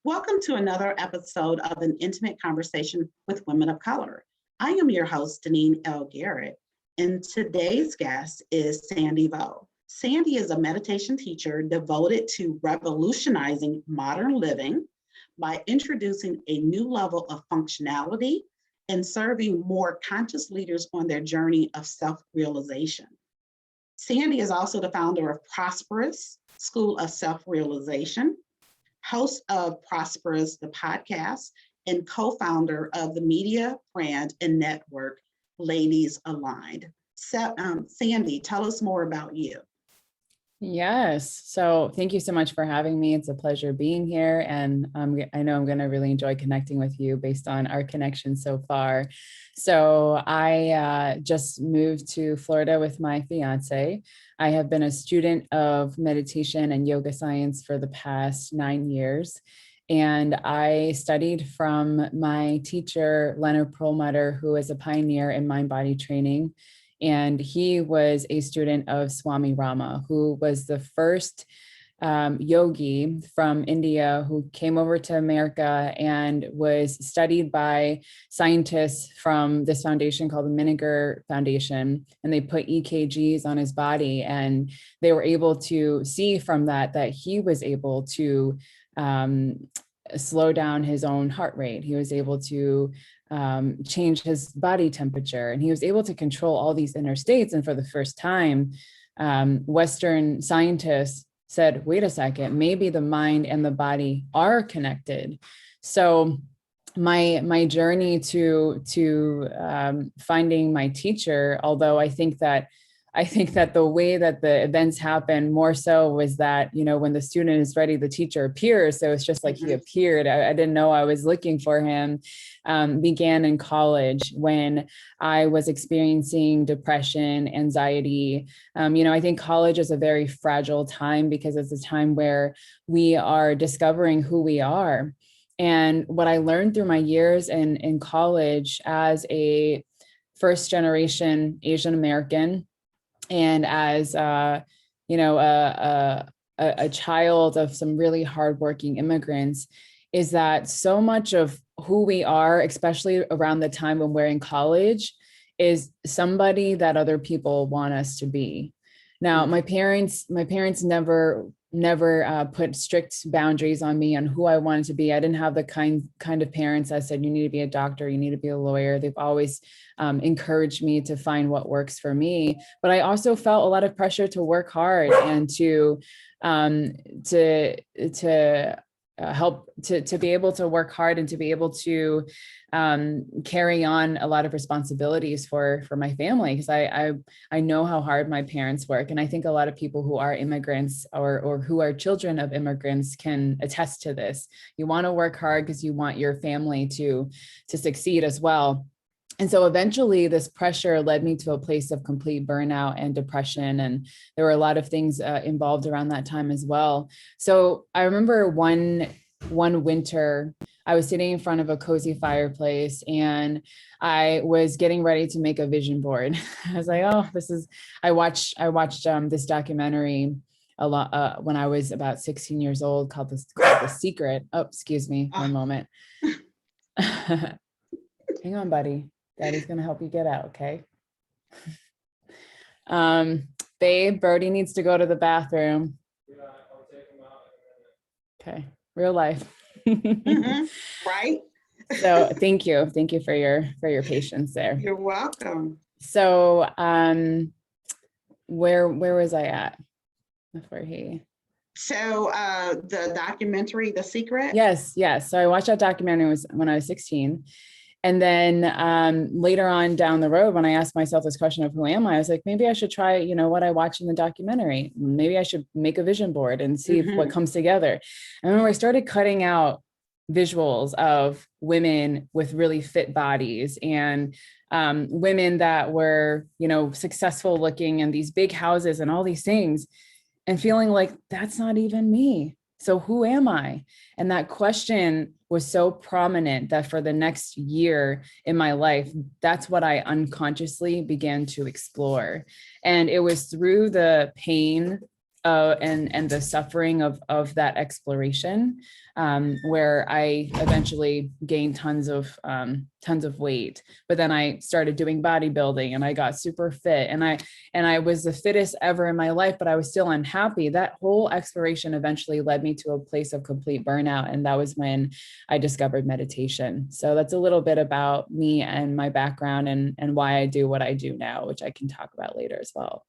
Welcome to another episode of An Intimate Conversation with Women of Color. I am your host, Deneen L. Garrett, and today's guest is Sandy Vo. Sandy is a meditation teacher devoted to revolutionizing modern living by introducing a new level of functionality and serving more conscious leaders on their journey of self-realization. Sandy is also the founder of Prosperous School of Self-Realization, host of Prosperous, the podcast, and co-founder of the media brand and network, Ladies Aligned. So, Sandy, tell us more about you. Yes. So thank you so much for having me. It's a pleasure being here. And I know I'm going to really enjoy connecting with you based on our connection so far. So I just moved to Florida with my fiance. I have been a student of meditation and yoga science for the past 9 years. And I studied from my teacher, Leonard Perlmutter, who is a pioneer in mind-body training. And he was a student of Swami Rama, who was the first yogi from India who came over to America and was studied by scientists from this foundation called the Miniger Foundation. And they put EKGs on his body, and they were able to see from that he was able to slow down his own heart rate. He was able to change his body temperature, and he was able to control all these inner states. And for the first time, Western scientists said, wait a second, maybe the mind and the body are connected. So my journey to finding my teacher, although I think that the way that the events happen more so was that, when the student is ready, the teacher appears. So it's just like he appeared. I didn't know I was looking for him. Began in college when I was experiencing depression, anxiety. I think college is a very fragile time because it's a time where we are discovering who we are. And what I learned through my years in college as a first generation Asian American, and as a child of some really hardworking immigrants, is that so much of who we are, especially around the time when we're in college, is somebody that other people want us to be. Now, my parents never put strict boundaries on me on who I wanted to be. I didn't have the kind of parents that said, you need to be a doctor, you need to be a lawyer. They've always encouraged me to find what works for me. But I also felt a lot of pressure to work hard and to help to be able to work hard and to be able to carry on a lot of responsibilities for my family, because I know how hard my parents work. And I think a lot of people who are immigrants or who are children of immigrants can attest to this. You want to work hard because you want your family to succeed as well. And so eventually this pressure led me to a place of complete burnout and depression. And there were a lot of things involved around that time as well. So I remember one winter, I was sitting in front of a cozy fireplace and I was getting ready to make a vision board. I was like, I watched this documentary a lot when I was about 16 years old called The Secret. Oh, excuse me, one moment. Hang on, buddy. Daddy's going to help you get out. Okay. Babe, Birdie needs to go to the bathroom. Yeah, I'll take him out. Okay. Real life. Right. So thank you for your patience there. You're welcome. So, where was I at before he? So, the documentary, The Secret. Yes. So I watched that documentary when I was 16. And then later on down the road, when I asked myself this question of who am I was like, maybe I should try, what I watched in the documentary. Maybe I should make a vision board and see what comes together. And when I started cutting out visuals of women with really fit bodies and women that were, successful looking in these big houses and all these things, and feeling like that's not even me. So who am I? And that question was so prominent that for the next year in my life, that's what I unconsciously began to explore. And it was through the pain and the suffering of that exploration, where I eventually gained tons of weight. But then I started doing bodybuilding and I got super fit, and I was the fittest ever in my life, but I was still unhappy. That whole exploration eventually led me to a place of complete burnout. And that was when I discovered meditation. So that's a little bit about me and my background and why I do what I do now, which I can talk about later as well.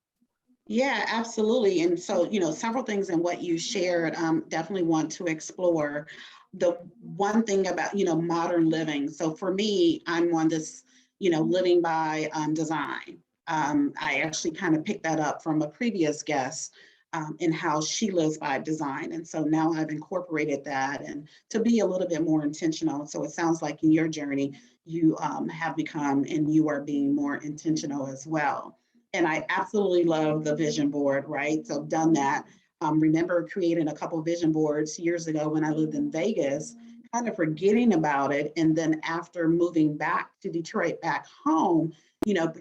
Yeah, absolutely. And so, several things in what you shared, definitely want to explore. The one thing about, modern living. So for me, I'm on this, living by design. I actually kind of picked that up from a previous guest in how she lives by design. And so now I've incorporated that and to be a little bit more intentional. So it sounds like in your journey, you have become and you are being more intentional as well. And I absolutely love the vision board, right? So I've done that. Remember creating a couple vision boards years ago when I lived in Vegas, kind of forgetting about it. And then after moving back to Detroit, back home,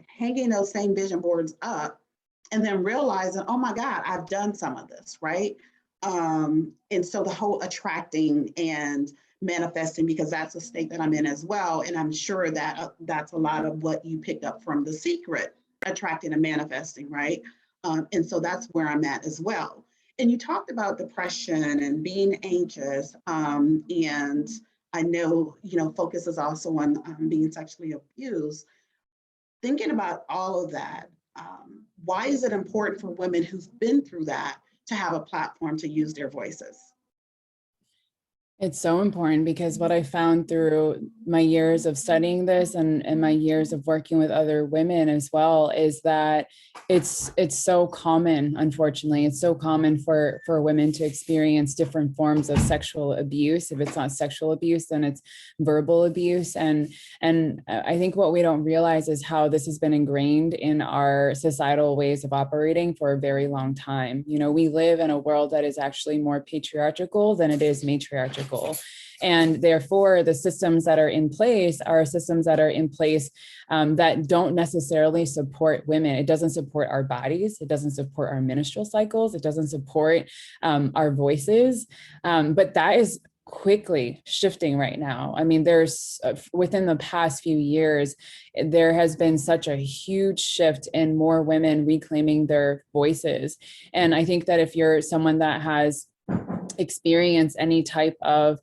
hanging those same vision boards up and then realizing, oh my God, I've done some of this, right? And so the whole attracting and manifesting, because that's a state that I'm in as well. And I'm sure that that's a lot of what you picked up from The Secret, attracting and manifesting, right? And so that's where I'm at as well. And you talked about depression and being anxious. And I know, focus is also on being sexually abused. Thinking about all of that, why is it important for women who've been through that to have a platform to use their voices? It's so important because what I found through my years of studying this and my years of working with other women as well is that it's so common, unfortunately. It's so common for women to experience different forms of sexual abuse. If it's not sexual abuse, then it's verbal abuse. And I think what we don't realize is how this has been ingrained in our societal ways of operating for a very long time. We live in a world that is actually more patriarchal than it is matriarchal. And therefore, the systems that are in place are systems that are in place that don't necessarily support women. It doesn't support our bodies. It doesn't support our menstrual cycles. It doesn't support our voices. But that is quickly shifting right now. I mean, there's within the past few years, there has been such a huge shift in more women reclaiming their voices. And I think that if you're someone that has experience any type of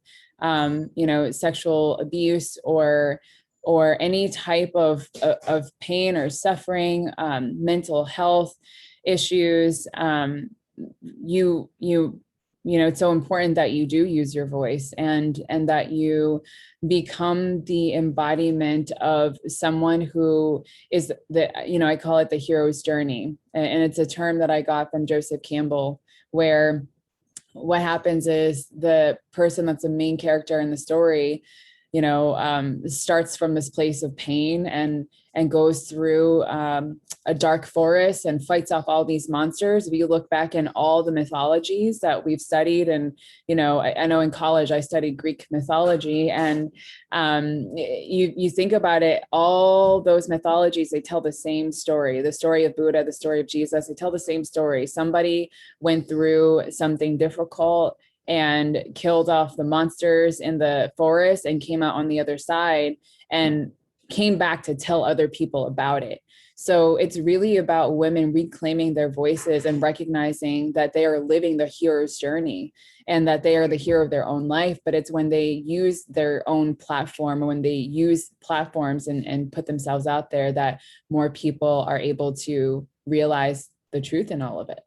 sexual abuse or any type of pain or suffering, mental health issues, it's so important that you do use your voice and that you become the embodiment of someone who is I call it the hero's journey. And it's a term that I got from Joseph Campbell, where what happens is the person that's the main character in the story, starts from this place of pain and goes through a dark forest and fights off all these monsters. If you look back in all the mythologies that we've studied, and I know in college I studied Greek mythology, and you think about it, all those mythologies, they tell the same story. The story of Buddha, the story of Jesus, they tell the same story. Somebody went through something difficult and killed off the monsters in the forest and came out on the other side and came back to tell other people about it. So it's really about women reclaiming their voices and recognizing that they are living the hero's journey and that they are the hero of their own life. But it's when they use their own platform, or when they use platforms and put themselves out there, that more people are able to realize the truth in all of it,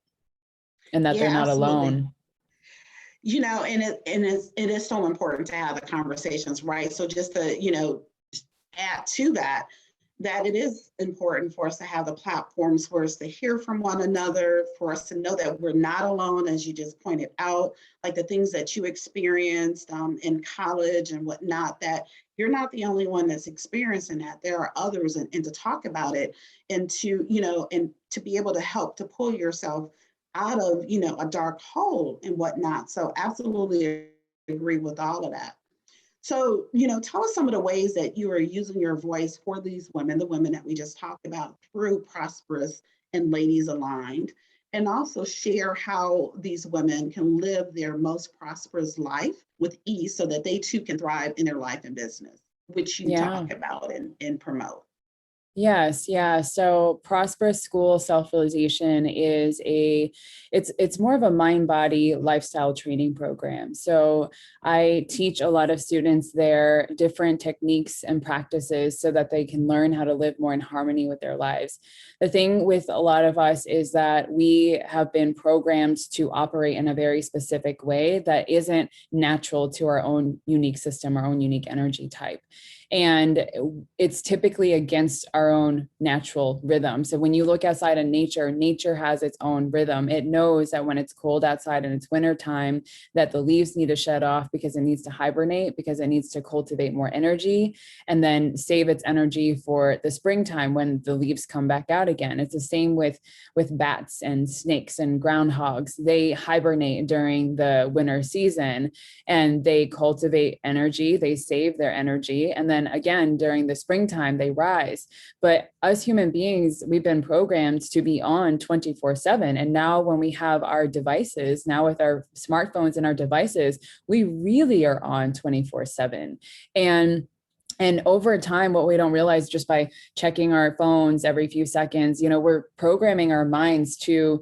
and that they're Yeah, not absolutely. alone. It is so important to have the conversations, right? So just to, add to that it is important for us to have the platforms for us to hear from one another, for us to know that we're not alone, as you just pointed out, like the things that you experienced in college and whatnot, that you're not the only one that's experiencing that. There are others, and to talk about it and to be able to help to pull yourself out of, a dark hole and whatnot. So absolutely agree with all of that. So, tell us some of the ways that you are using your voice for these women, the women that we just talked about, through Prosperous and Ladies Aligned. and also share how these women can live their most prosperous life with ease so that they too can thrive in their life and business, which you Yeah. talk about and promote. Yes, yeah. So prosperous school self-realization is it's more of a mind-body lifestyle training program. So I teach a lot of students their different techniques and practices so that they can learn how to live more in harmony with their lives. The thing with a lot of us is that we have been programmed to operate in a very specific way that isn't natural to our own unique system, our own unique energy type. And it's typically against our own natural rhythm. So when you look outside in nature, nature has its own rhythm. It knows that when it's cold outside and it's winter time, that the leaves need to shed off because it needs to hibernate, because it needs to cultivate more energy, and then save its energy for the springtime when the leaves come back out again. It's the same with bats and snakes and groundhogs. They hibernate during the winter season and they cultivate energy, they save their energy, and then again during the springtime they rise. But us human beings, we've been programmed to be on 24/7, and now when we have our devices, now with our smartphones and our devices, we really are on 24/7. And over time, what we don't realize just by checking our phones every few seconds, we're programming our minds to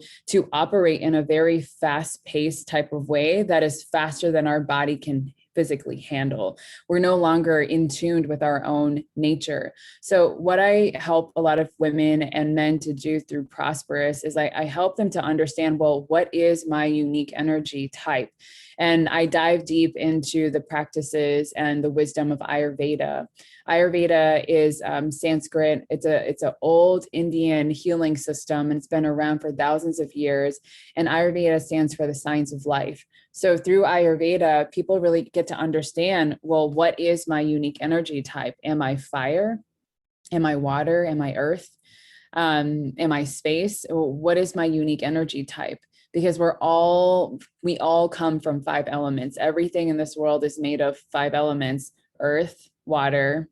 operate in a very fast-paced type of way that is faster than our body can physically handle. We're no longer in tune with our own nature. So what I help a lot of women and men to do through Prosperous is I help them to understand, well, what is my unique energy type? And I dive deep into the practices and the wisdom of Ayurveda. Ayurveda is Sanskrit. It's an old Indian healing system, and it's been around for thousands of years. And Ayurveda stands for the science of life. So through Ayurveda, people really get to understand, well, what is my unique energy type? Am I fire? Am I water? Am I earth? Am I space? What is my unique energy type? Because we all come from 5 elements. Everything in this world is made of 5 elements: earth, water,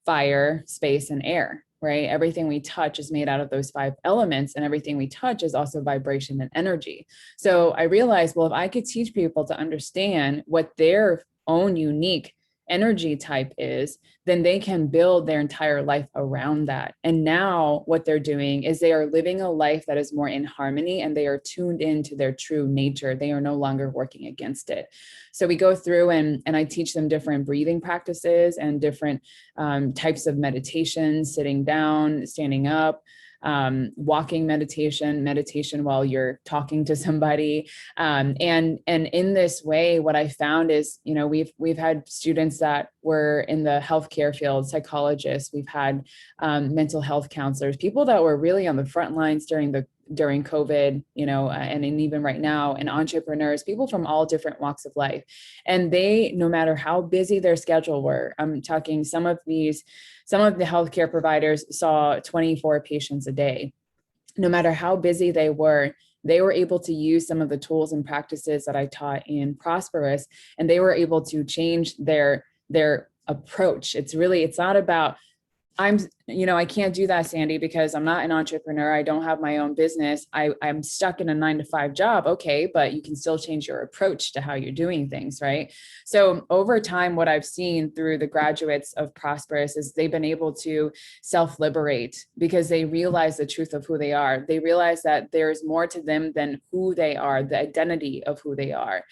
fire, space, and air, right? Everything we touch is made out of those 5 elements, and everything we touch is also vibration and energy. So I realized, well, if I could teach people to understand what their own unique energy type is, then they can build their entire life around that. And now what they're doing is they are living a life that is more in harmony, and they are tuned into their true nature. They are no longer working against it. So we go through and I teach them different breathing practices and different types of meditation: sitting down, standing up, walking meditation while you're talking to somebody. And in this way, what I found is, we've had students that were in the healthcare field, psychologists, we've had mental health counselors, people that were really on the front lines during COVID, and even right now, and entrepreneurs, people from all different walks of life. And they, no matter how busy their schedule were, I'm talking some of the healthcare providers saw 24 patients a day. No matter how busy they were able to use some of the tools and practices that I taught in Prosperous, and they were able to change their approach. It's not about, I can't do that, Sandy, because I'm not an entrepreneur. I don't have my own business. I'm stuck in a 9-to-5 job. Okay, but you can still change your approach to how you're doing things, right? So over time, what I've seen through the graduates of Prosperous is they've been able to self-liberate because they realize the truth of who they are. They realize that there's more to them than who they are, the identity of who they are.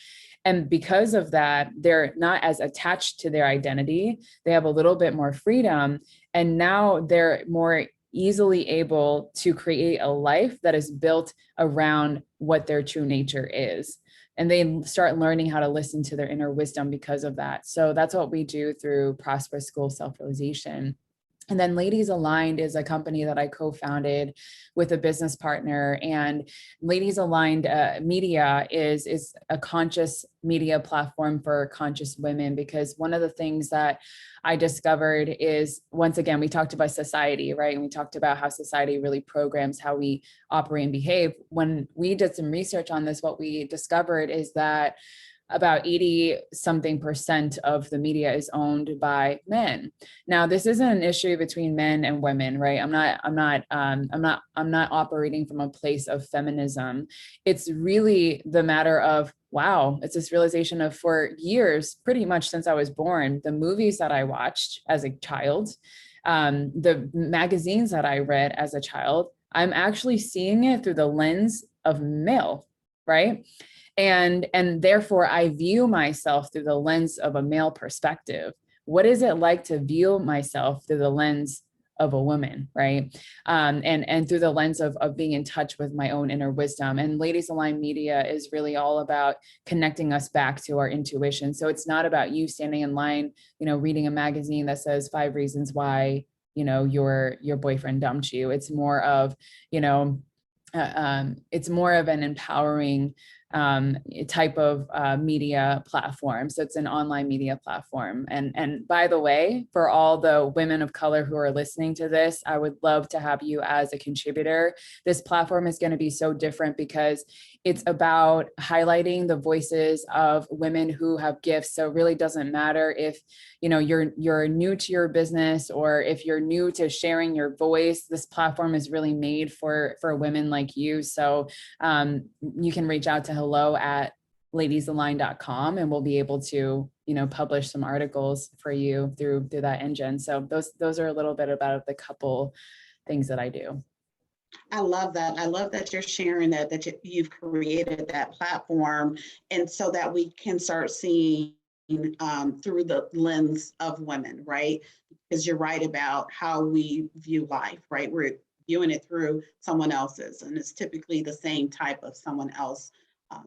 And because of that, they're not as attached to their identity. They have a little bit more freedom. And now they're more easily able to create a life that is built around what their true nature is. And they start learning how to listen to their inner wisdom because of that. So that's what we do through Prosperous School Self-Realization. And then Ladies Aligned is a company that I co-founded with a business partner. And Ladies Aligned Media is a conscious media platform for conscious women, because one of the things that I discovered is, once again, we talked about society, right? And we talked about how society really programs how we operate and behave. When we did some research on this, what we discovered is that about 80 something percent of the media is owned by men. Now, this isn't an issue between men and women, right? I'm not operating from a place of feminism. It's really the matter of, wow, it's this realization of, for years, pretty much since I was born, the movies that I watched as a child, the magazines that I read as a child, I'm actually seeing it through the lens of male, right? And therefore I view myself through the lens of a male perspective. What is it like to view myself through the lens of a woman, right? And through the lens of being in touch with my own inner wisdom. And Ladies Align Media is really all about connecting us back to our intuition. So it's not about you standing in line, reading a magazine that says 5 reasons why, your boyfriend dumped you. It's more of, it's more of an empowering type of media platform. So it's an online media platform. And by the way, for all the women of color who are listening to this, I would love to have you as a contributor. This platform is going to be so different because it's about highlighting the voices of women who have gifts. So it really doesn't matter if you're new to your business or if you're new to sharing your voice. This platform is really made for women like you. So you can reach out to hello@ladiesalign.com and we'll be able to publish some articles for you through that engine. So those are a little bit about the couple things that I do. I love that. I love that you're sharing that you've created that platform, and so that we can start seeing through the lens of women, right? Because you're right about how we view life, right? We're viewing it through someone else's, and it's typically the same type of someone else.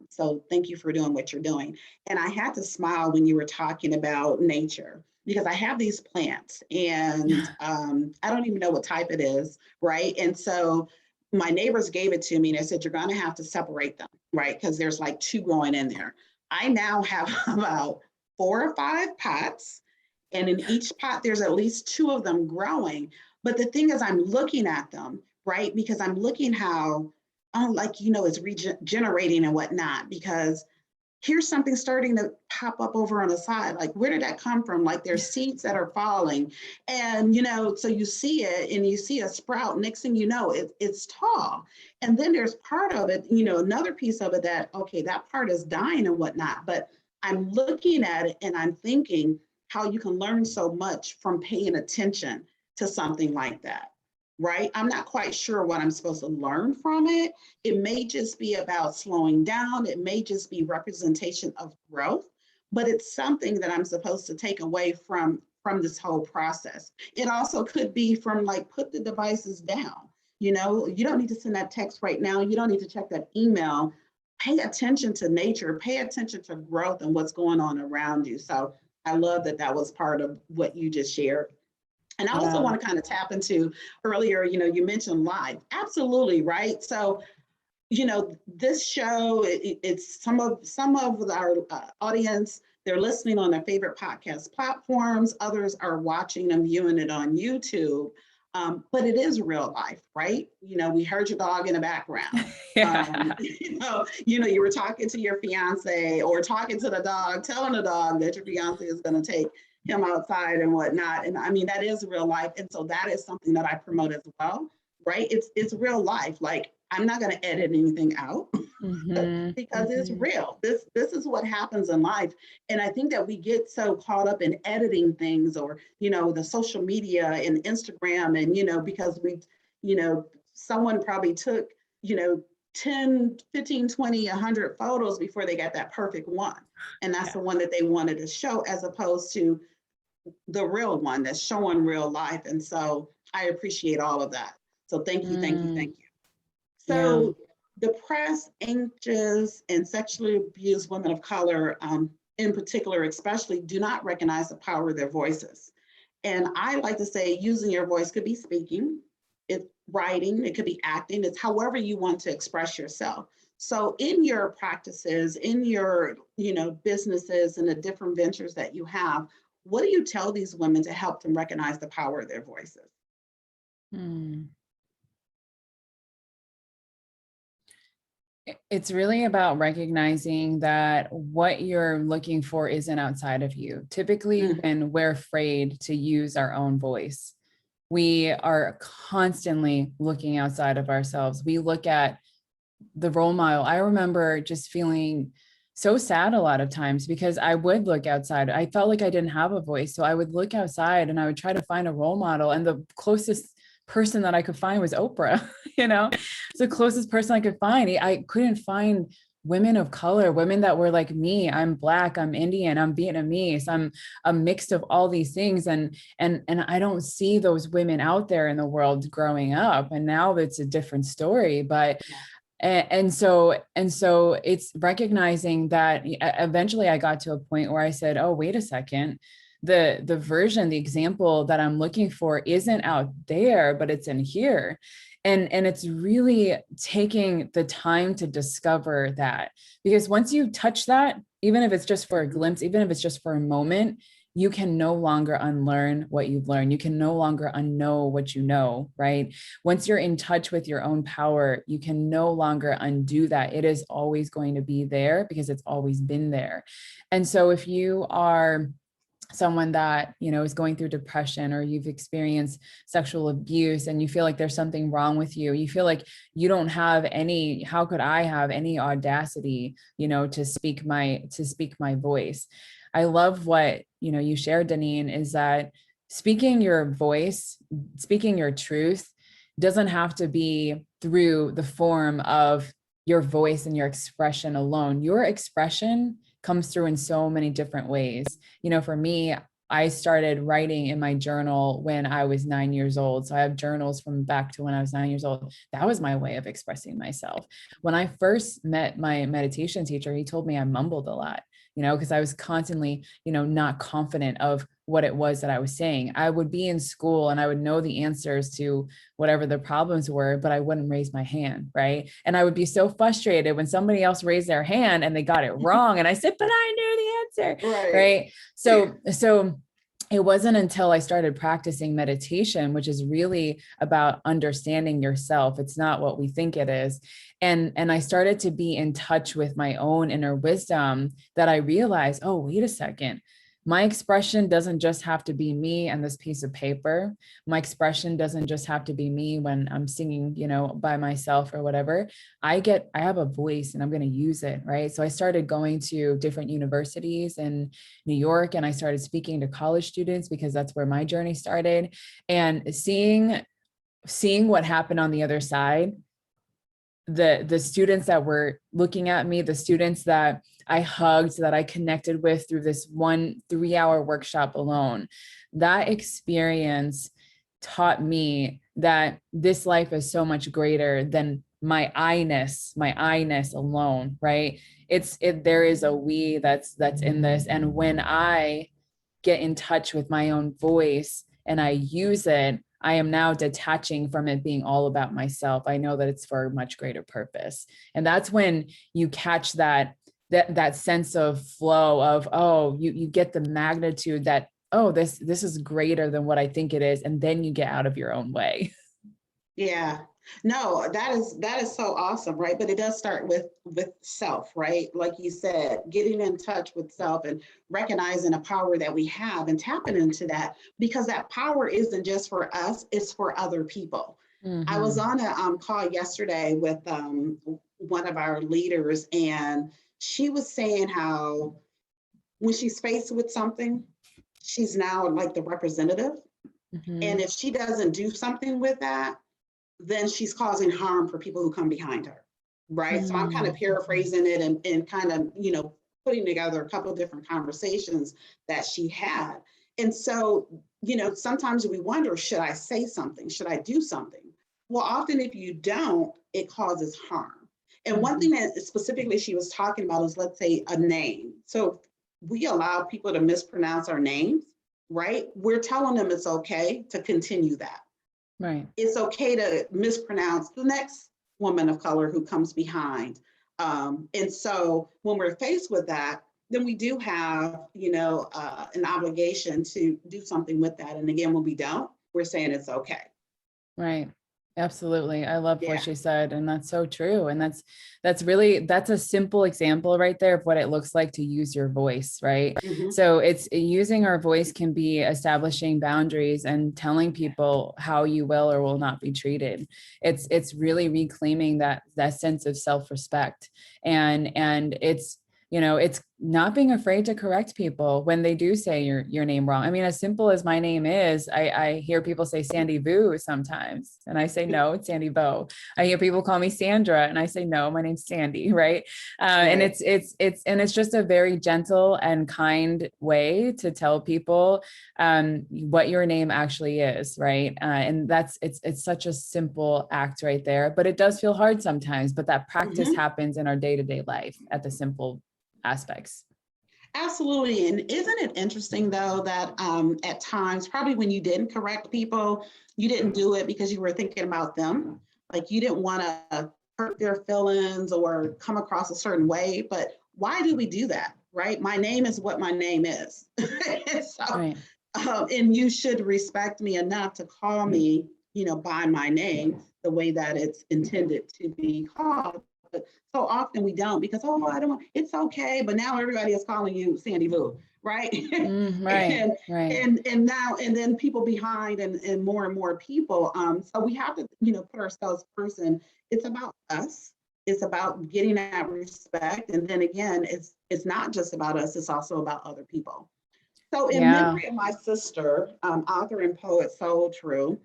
So thank you for doing what you're doing. And I had to smile when you were talking about nature, because I have these plants and I don't even know what type it is, right? And so my neighbors gave it to me and they said, you're going to have to separate them, right? Because there's like 2 growing in there. I now have about 4 or 5 pots, and in each pot, there's at least 2 of them growing. But the thing is, I'm looking at them, right? Because I'm looking how, it's regenerating and whatnot, because here's something starting to pop up over on the side. Like, where did that come from? Like, there's seeds that are falling. And, so you see it and you see a sprout. Next thing you know, it's tall. And then there's part of it, another piece of it that, okay, that part is dying and whatnot. But I'm looking at it and I'm thinking how you can learn so much from paying attention to something like that. Right? I'm not quite sure what I'm supposed to learn from it. It may just be about slowing down. It may just be representation of growth, but it's something that I'm supposed to take away from this whole process. It also could be from like, put the devices down. You don't need to send that text right now. You don't need to check that email. Pay attention to nature, pay attention to growth and what's going on around you. So I love that was part of what you just shared. And I also want to kind of tap into earlier, you mentioned live. Absolutely, right? So, this show, it's some of our audience, they're listening on their favorite podcast platforms. Others are watching and viewing it on YouTube. But it is real life, right? We heard your dog in the background. Yeah. You were talking to your fiance or talking to the dog, telling the dog that your fiance is going to take him outside and whatnot. And I mean, that is real life. And so that is something that I promote as well, right? It's real life. Like, I'm not going to edit anything out because it's real. This is what happens in life. And I think that we get so caught up in editing things or, the social media and Instagram and, because someone probably took, 10, 15, 20, 100 photos before they got that perfect one. And that's the one that they wanted to show, as opposed to the real one that's showing real life. And so I appreciate all of that. So thank you, thank you, thank you. So depressed, anxious, and sexually abused women of color, in particular, especially, do not recognize the power of their voices. And I like to say, using your voice could be speaking, it's writing, it could be acting, it's however you want to express yourself. So in your practices, in your, businesses and the different ventures that you have, what do you tell these women to help them recognize the power of their voices? It's really about recognizing that what you're looking for isn't outside of you. Typically, Mm, when we're afraid to use our own voice, we are constantly looking outside of ourselves. We look at the role model. I remember just feeling so sad a lot of times because I would look outside. I felt like I didn't have a voice. So I would look outside and I would try to find a role model. And the closest person that I could find was Oprah, it's the closest person I could find. I couldn't find women of color, women that were like me. I'm Black, I'm Indian, I'm Vietnamese, I'm a mix of all these things. And I don't see those women out there in the world growing up. And now it's a different story. But yeah. and so it's recognizing that eventually I got to a point where I said, oh, wait a second, the example that I'm looking for isn't out there, but it's in here. And it's really taking the time to discover that, because once you touch that, even if it's just for a glimpse, even if it's just for a moment, you can no longer unlearn what you've learned. You can no longer unknow what you know, right? Once you're in touch with your own power, you can no longer undo that. It is always going to be there because it's always been there. And so if you are someone that is going through depression, or you've experienced sexual abuse and you feel like there's something wrong with you, you feel like you don't have any, how could I have any audacity to speak my voice. I love what you shared, Deneen, is that speaking your voice, speaking your truth doesn't have to be through the form of your voice and your expression alone. Your expression comes through in so many different ways. For me, I started writing in my journal when I was 9 years old. So I have journals from back to when I was 9 years old. That was my way of expressing myself. When I first met my meditation teacher, he told me I mumbled a lot, because I was constantly, not confident of what it was that I was saying. I would be in school and I would know the answers to whatever the problems were, but I wouldn't raise my hand, right? And I would be so frustrated when somebody else raised their hand and they got it wrong. And I said, but I knew the answer, Right. right? So it wasn't until I started practicing meditation, which is really about understanding yourself. It's not what we think it is. And I started to be in touch with my own inner wisdom, that I realized, oh, wait a second. My expression doesn't just have to be me and this piece of paper. My expression doesn't just have to be me when I'm singing, by myself or whatever. I have a voice and I'm going to use it, right? So I started going to different universities in New York, and I started speaking to college students because that's where my journey started, and seeing what happened on the other side. The students that were looking at me, the students that I hugged, that I connected with through this 1 3-hour workshop alone, that experience taught me that this life is so much greater than my I-ness alone, right? There is a we that's in this. And when I get in touch with my own voice and I use it, I am now detaching from it being all about myself. I know that it's for a much greater purpose. And that's when you catch that sense of flow of, oh, you get the magnitude that, oh, this is greater than what I think it is. And then you get out of your own way. Yeah. No, that is so awesome, right? But it does start with self, right? Like you said, getting in touch with self and recognizing a power that we have and tapping into that, because that power isn't just for us, it's for other people. I was on a call yesterday with one of our leaders, and she was saying how when she's faced with something, she's now like the representative. And if she doesn't do something with that, then she's causing harm for people who come behind her, right? So I'm kind of paraphrasing it and kind of, putting together a couple of different conversations that she had. And so, sometimes we wonder, should I say something? Should I do something? Well, often if you don't, it causes harm. And one thing that specifically she was talking about is, let's say, a name. So we allow people to mispronounce our names, right? We're telling them it's okay to continue that. Right. It's okay to mispronounce the next woman of color who comes behind. And so when we're faced with that, then we do have, an obligation to do something with that. And again, when we don't, we're saying it's okay. Right. Absolutely. I love what Yeah. she said. And that's so true. And that's a simple example right there of what it looks like to use your voice, right? Mhm. So it's using our voice can be establishing boundaries and telling people how you will or will not be treated. It's really reclaiming that sense of self-respect. And it's, it's not being afraid to correct people when they do say your name wrong. I mean, as simple as my name is, I hear people say Sandy Vu sometimes, and I say, no, it's Sandy Bo. I hear people call me Sandra, and I say, no, my name's Sandy, right? And Right. it's just a very gentle and kind way to tell people what your name actually is, right? And it's such a simple act right there, but it does feel hard sometimes. But that practice Mhm. happens in our day-to-day life at the simple aspects. Absolutely. And isn't it interesting, though, that at times, probably when you didn't correct people, you didn't do it because you were thinking about them. Like you didn't want to hurt their feelings or come across a certain way. But why do we do that? Right? My name is what my name is. So, Right. and you should respect me enough to call me, by my name the way that it's intended to be called. But so often we don't because, oh, I don't, it's okay. But now everybody is calling you Sandy Vu, right? Right. and Right. now and then people behind and more people. So we have to, put ourselves first, and it's about us. It's about getting that respect. And then again, it's not just about us, it's also about other people. So, in Yeah. memory of my sister, author and poet Soul True,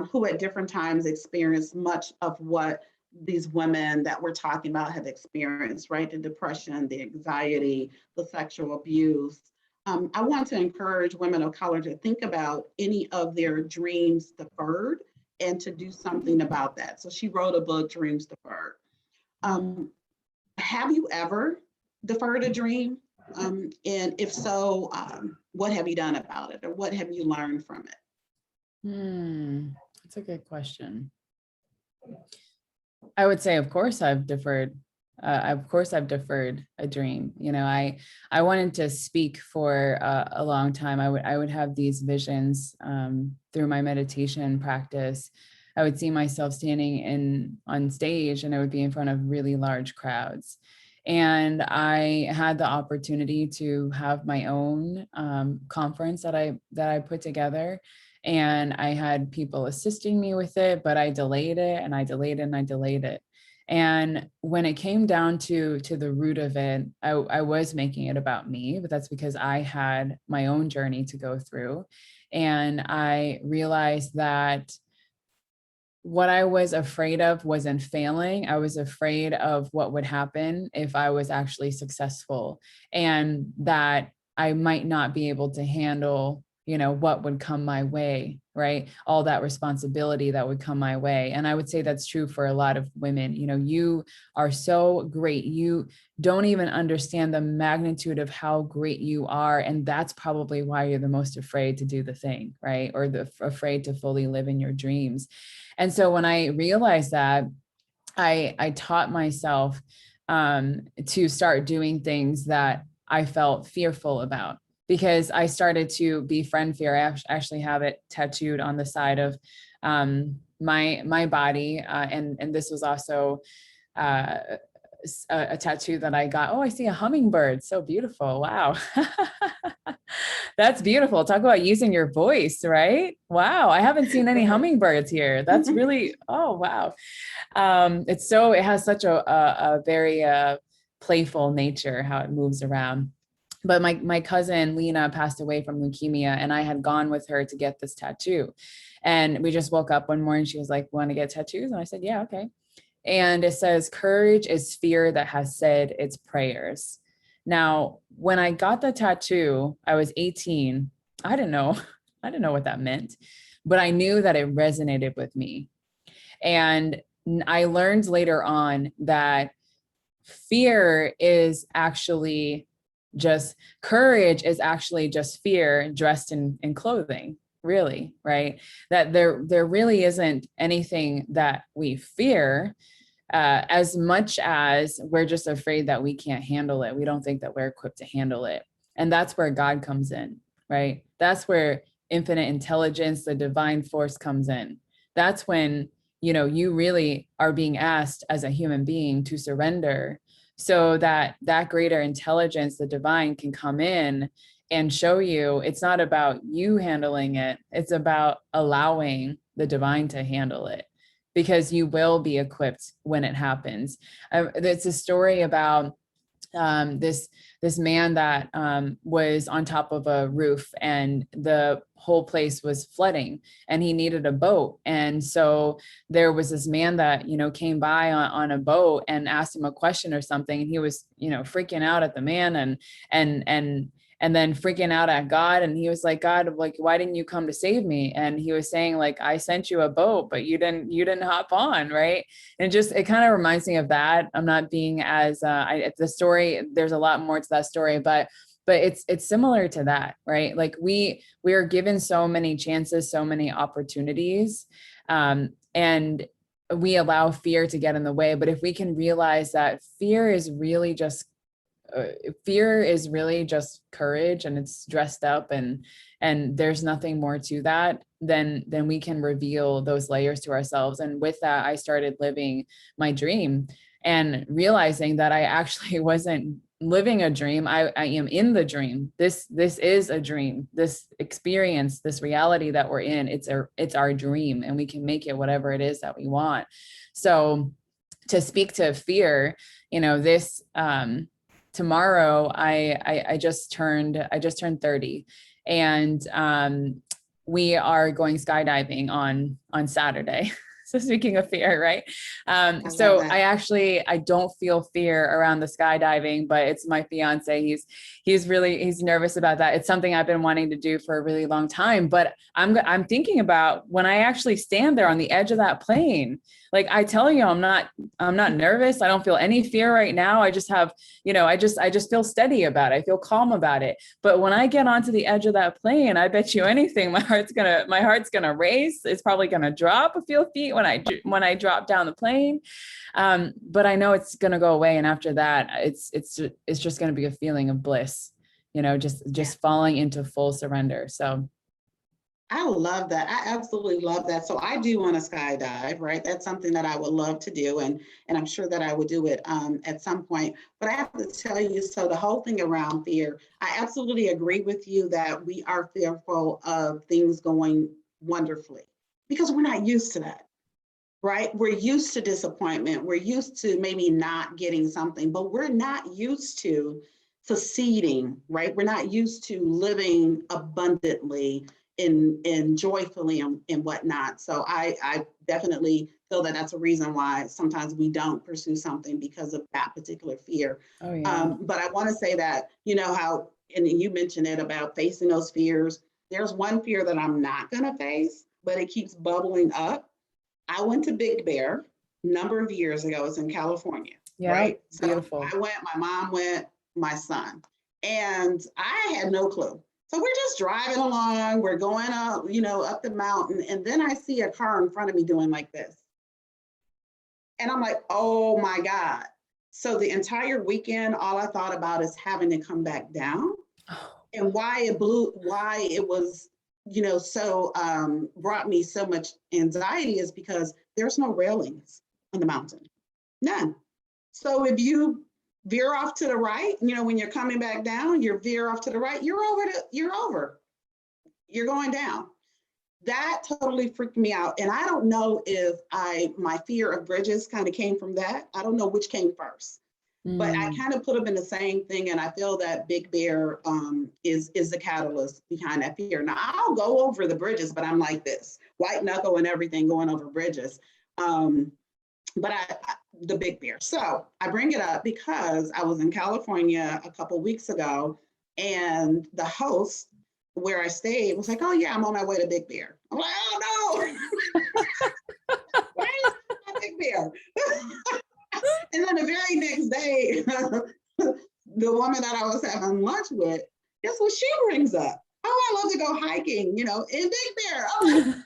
who at different times experienced much of what these women that we're talking about have experienced, right? The depression, the anxiety, the sexual abuse. I want to encourage women of color to think about any of their dreams deferred and to do something about that. So, she wrote a book, Dreams Deferred. Um, have you ever deferred a dream? And if so, what have you done about it or what have you learned from it? That's a good question. I would say, of course, I've deferred. Of course, I've deferred a dream. I wanted to speak for a long time. I would have these visions through my meditation practice. I would see myself standing on stage, and I would be in front of really large crowds. And I had the opportunity to have my own conference that I put together, and I had people assisting me with it, but I delayed it and I delayed it and I delayed it. And when it came down to the root of it, I was making it about me, but that's because I had my own journey to go through. And I realized that what I was afraid of wasn't failing. I was afraid of what would happen if I was actually successful, and that I might not be able to handle, what would come my way, right? All that responsibility that would come my way. And I would say that's true for a lot of women. You are so great. You don't even understand the magnitude of how great you are. And that's probably why you're the most afraid to do the thing, right? Or afraid to fully live in your dreams. And so when I realized that, I taught myself to start doing things that I felt fearful about, because I started to befriend fear. I actually have it tattooed on the side of my body, and this was also uh, a tattoo that I got. Oh, I see a hummingbird. So beautiful. Wow. That's beautiful. Talk about using your voice, right? Wow. I haven't seen any Right. hummingbirds here. That's really, oh, wow. It has such a very playful nature, how it moves around. But my cousin Lena passed away from leukemia, and I had gone with her to get this tattoo. And we just woke up one morning. She was like, "Want to get tattoos?" And I said, "Yeah, okay." And it says, "Courage is fear that has said its prayers." Now, when I got the tattoo, I was 18. I didn't know. I didn't know what that meant, but I knew that it resonated with me. And I learned later on that fear is actually just courage is actually just fear dressed in clothing, really, right? That there really isn't anything that we fear, as much as we're just afraid that we can't handle it. We don't think that we're equipped to handle it. And that's where God comes in, right? That's where infinite intelligence, the divine force comes in. That's when you really are being asked as a human being to surrender, so that that greater intelligence, the divine, can come in and show you it's not about you handling it. It's about allowing the divine to handle it, because you will be equipped when it happens. It's a story about this man that was on top of a roof, and the whole place was flooding, and he needed a boat. And so there was this man that came by on a boat and asked him a question or something, and he was freaking out at the man, and then freaking out at God. And he was like, God, like, why didn't you come to save me? And he was saying, like, I sent you a boat, but you didn't hop on, right? And it kind of reminds me of that. I'm not being as the story, there's a lot more to that story, but it's similar to that, right? Like we are given so many chances, so many opportunities, and we allow fear to get in the way. But if we can realize that fear is really just courage, and it's dressed up, and there's nothing more to that, then we can reveal those layers to ourselves. And with that, I started living my dream and realizing that I actually wasn't living a dream. I am in the dream. This is a dream. This experience, this reality that we're in, it's our dream, and we can make it whatever it is that we want. So to speak to fear, this tomorrow I just turned 30, and we are going skydiving on Saturday. So speaking of fear, right? So I don't feel fear around the skydiving, but it's my fiance. He's nervous about that. It's something I've been wanting to do for a really long time, but I'm thinking about when I actually stand there on the edge of that plane. Like I tell you, I'm not nervous. I don't feel any fear right now. I just have, I just feel steady about it. I feel calm about it. But when I get onto the edge of that plane, I bet you anything, my heart's gonna race. It's probably gonna drop a few feet when I drop down the plane. But I know it's gonna go away, and after that, it's just gonna be a feeling of bliss, just falling into full surrender. So. I love that. I absolutely love that. So I do want to skydive, right? That's something that I would love to do. And I'm sure that I would do it at some point. But I have to tell you, so the whole thing around fear, I absolutely agree with you that we are fearful of things going wonderfully because we're not used to that, right? We're used to disappointment. We're used to maybe not getting something, but we're not used to succeeding, right? We're not used to living abundantly and joyfully and whatnot. So I definitely feel that that's a reason why sometimes we don't pursue something because of that particular fear. Oh, yeah. But I want to say that, how, and you mentioned it about facing those fears. There's one fear that I'm not going to face, but it keeps bubbling up. I went to Big Bear a number of years ago. It's in California, Yeah, right? So beautiful. I went, my mom went, my son, and I had no clue. So we're just driving along, we're going up, up the mountain. And then I see a car in front of me doing like this. And I'm like, oh my God. So the entire weekend, all I thought about is having to come back down. And why it was, so brought me so much anxiety is because there's no railings on the mountain, none. So if you veer off to the right, when you're coming back down, you veer off to the right, you're going down. That totally freaked me out. And I don't know if my fear of bridges kind of came from that. I don't know which came first, but I kind of put them in the same thing. And I feel that Big Bear is the catalyst behind that fear. Now I'll go over the bridges, but I'm like this, white knuckle and everything going over bridges. But the Big Bear. So I bring it up because I was in California a couple weeks ago, and the host where I stayed was like, "Oh yeah, I'm on my way to Big Bear." I'm like, "Oh no, where's my Big Bear?" And then the very next day, the woman that I was having lunch with, guess what she brings up? "Oh, I love to go hiking, in Big Bear." Oh,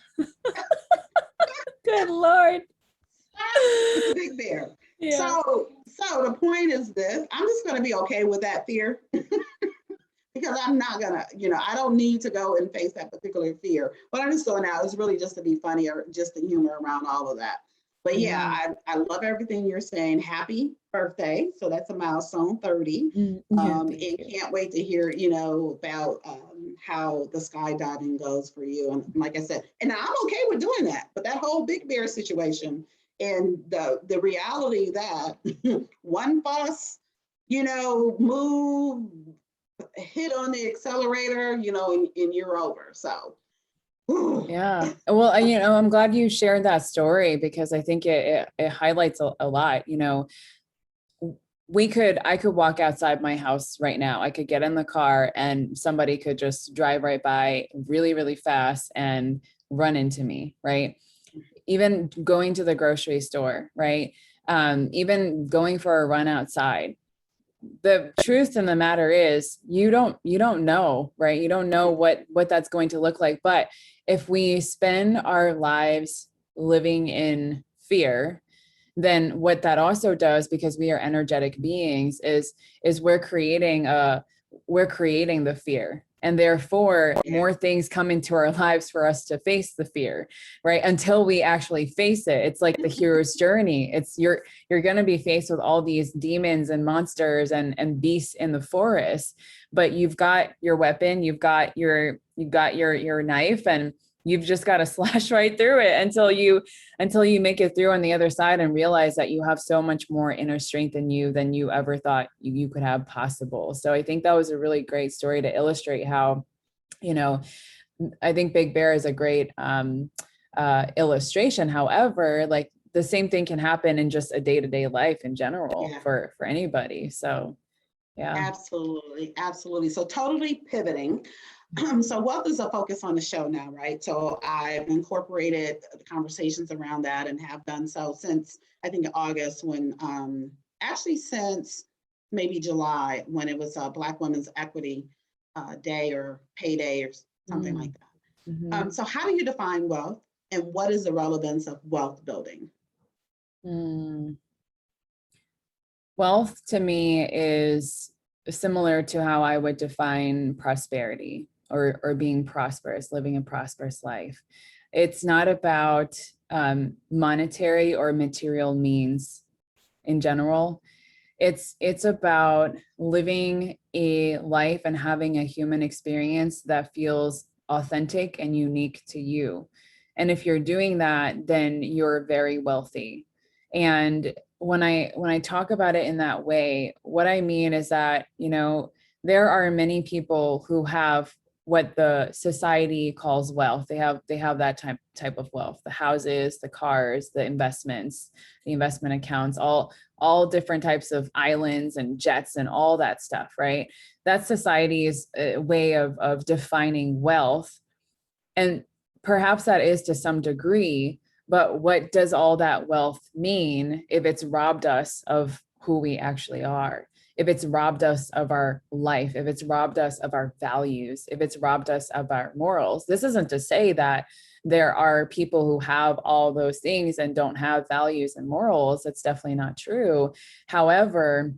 good Lord. Big Bear. Yeah. So the point is this, I'm just going to be okay with that fear because because I'm not gonna, I don't need to go and face that particular fear. But I'm just going out. It's really just to be funny or just the humor around all of that. But yeah, Yeah. I love everything you're saying. Happy birthday. So that's a milestone, 30. Yeah, And thank you. can't wait to hear, about how the skydiving goes for you. And like I said, and I'm okay with doing that. But that whole Big Bear situation and the reality that one bus, move, hit on the accelerator, and you're over. So, Yeah. Well, I'm glad you shared that story because I think it highlights a lot. I could walk outside my house right now. I could get in the car and somebody could just drive right by really, really fast and run into me, right? Even going to the grocery store, right? Even going for a run outside. The truth in the matter is you don't know, right? You don't know what that's going to look like. But if we spend our lives living in fear, then what that also does, because we are energetic beings, is we're creating the fear, and therefore more things come into our lives for us to face the fear, right? Until we actually face it. It's like the hero's journey. It's you're going to be faced with all these demons and monsters and beasts in the forest, but you've got your weapon, you've got your knife, and you've just got to slash right through it until you make it through on the other side and realize that you have so much more inner strength in you than you ever thought you could have possible. So I think that was a really great story to illustrate how, I think Big Bear is a great illustration. However, like the same thing can happen in just a day-to-day life in general for anybody. So yeah. Absolutely. Absolutely. So totally pivoting. So wealth is a focus on the show now, right? So I've incorporated the conversations around that and have done so since I think August when actually since maybe July when it was Black Women's Equity Day or Payday or something like that. Mm-hmm. So how do you define wealth and what is the relevance of wealth building? Wealth to me is similar to how I would define prosperity or being prosperous, living a prosperous life. It's not about monetary or material means in general. It's about living a life and having a human experience that feels authentic and unique to you. And if you're doing that, then you're very wealthy. And when I talk about it in that way, what I mean is that, there are many people who have what the society calls wealth. They have that type of wealth, the houses, the cars, the investments, the investment accounts, all different types of islands and jets and all that stuff, right? That's society's way of defining wealth. And perhaps that is to some degree, but what does all that wealth mean if it's robbed us of who we actually are? If it's robbed us of our life, if it's robbed us of our values, if it's robbed us of our morals? This isn't to say that there are people who have all those things and don't have values and morals. That's definitely not true. However,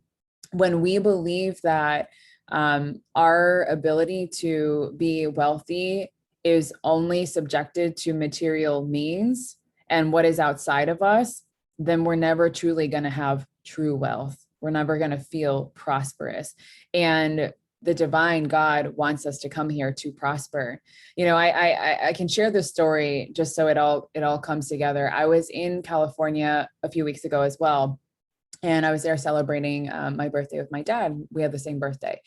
when we believe that our ability to be wealthy is only subjected to material means and what is outside of us, then we're never truly going to have true wealth. We're never going to feel prosperous. And the divine God wants us to come here to prosper. I can share this story just so it all comes together. I was in California a few weeks ago as well, and I was there celebrating my birthday with my dad. We had the same birthday.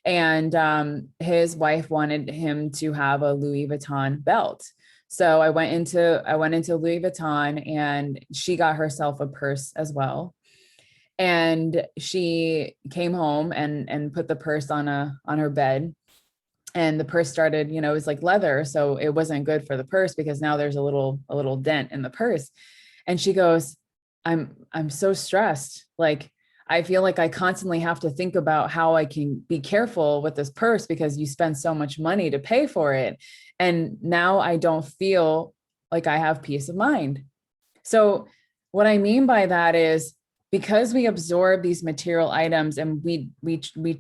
And his wife wanted him to have a Louis Vuitton belt. So I went into Louis Vuitton, and she got herself a purse as well. And she came home and put the purse on her bed. And the purse started, it was like leather, so it wasn't good for the purse because now there's a little dent in the purse. And she goes, I'm so stressed. Like, I feel like I constantly have to think about how I can be careful with this purse because you spend so much money to pay for it. And now I don't feel like I have peace of mind. So what I mean by that is because we absorb these material items and we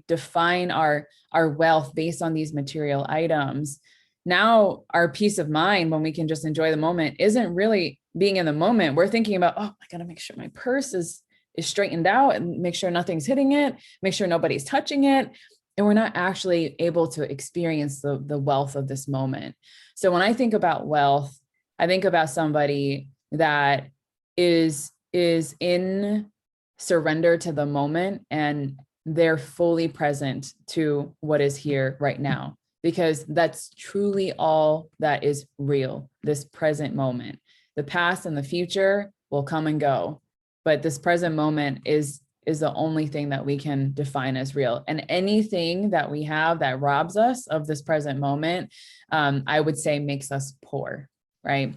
define our wealth based on these material items, now our peace of mind, when we can just enjoy the moment, isn't really being in the moment. We're thinking about, oh, I gotta make sure my purse is straightened out and make sure nothing's hitting it, make sure nobody's touching it. And we're not actually able to experience the wealth of this moment. So when I think about wealth, I think about somebody that is in surrender to the moment, and they're fully present to what is here right now, because that's truly all that is real, this present moment. The past and the future will come and go, but this present moment is the only thing that we can define as real. And anything that we have that robs us of this present moment, I would say makes us poor, right?